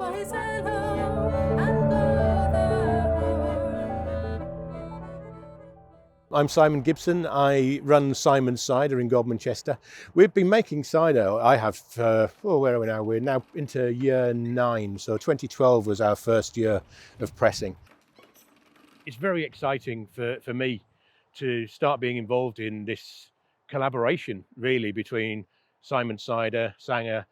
boys hello and go the horn. I'm Simon Gibson. I run Simon's Cider in Godmanchester. We've been making cider. I have, where are we now? We're now into year 9. So 2012 was our first year of pressing. It's very exciting for me to start being involved in this collaboration, really, between Simon's Cider, Sanger,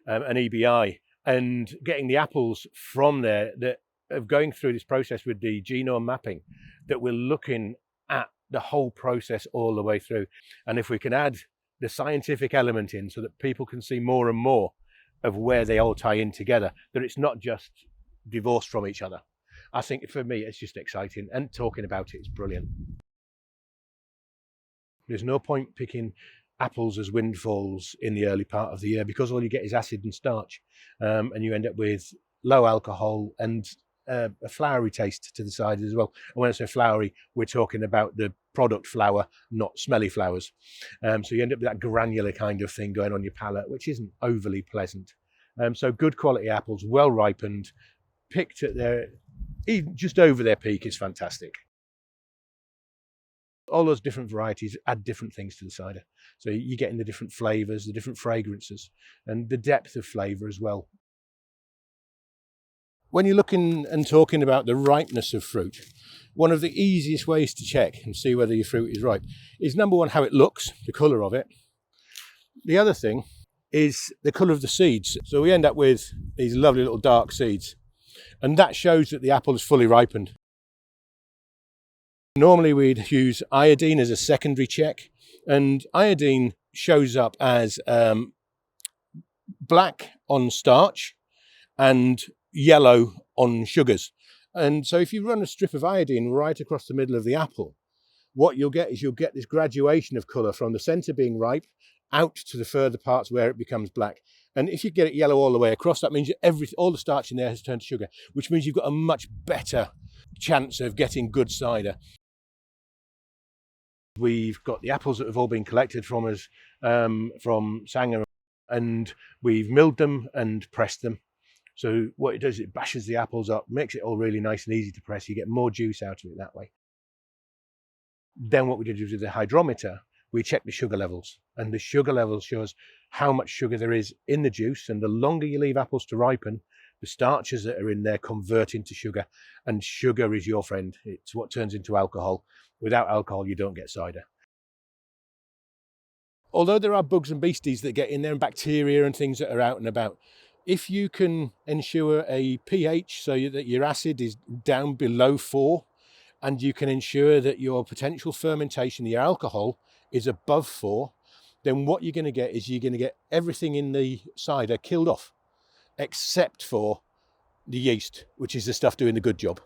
and EBI, and getting the apples from there that of going through this process with the genome mapping, that we're looking at the whole process all the way through. And if we can add the scientific element in so that people can see more and more of where they all tie in together, that it's not just divorced from each other, I think for me it's just exciting, and talking about it is brilliant. There's no point picking apples as windfalls in the early part of the year, because all you get is acid and starch, and you end up with low alcohol and a flowery taste to the cider as well. And when I say flowery, we're talking about the product flower, not smelly flowers. So you end up with that granular kind of thing going on your palate, which isn't overly pleasant. So good quality apples, well ripened, picked at their just over their peak is fantastic. All those different varieties add different things to the cider. So you're getting the different flavours, the different fragrances, and the depth of flavour as well. When you're looking and talking about the ripeness of fruit, one of the easiest ways to check and see whether your fruit is ripe is, number one, how it looks, the colour of it. The other thing is the colour of the seeds. So we end up with these lovely little dark seeds, and that shows that the apple is fully ripened. Normally we'd use iodine as a secondary check, and iodine shows up as black on starch and yellow on sugars. And so if you run a strip of iodine right across the middle of the apple, what you'll get is this graduation of colour from the centre being ripe out to the further parts where it becomes black. And if you get it yellow all the way across, that means all the starch in there has turned to sugar, which means you've got a much better chance of getting good cider. We've got the apples that have all been collected from us, from Sanger, and we've milled them and pressed them. So what it does, it bashes the apples up, makes it all really nice and easy to press. You get more juice out of it that way. Then what we did with the hydrometer, we check the sugar levels, and the sugar level shows how much sugar there is in the juice. And the longer you leave apples to ripen, the starches that are in there convert into sugar, and sugar is your friend. It's what turns into alcohol. Without alcohol, you don't get cider. Although there are bugs and beasties that get in there, and bacteria and things that are out and about, if you can ensure a pH so that your acid is down below 4, and you can ensure that your potential fermentation, your alcohol, is above 4, then what you're going to get is you're going to get everything in the cider killed off, except for the yeast, which is the stuff doing the good job.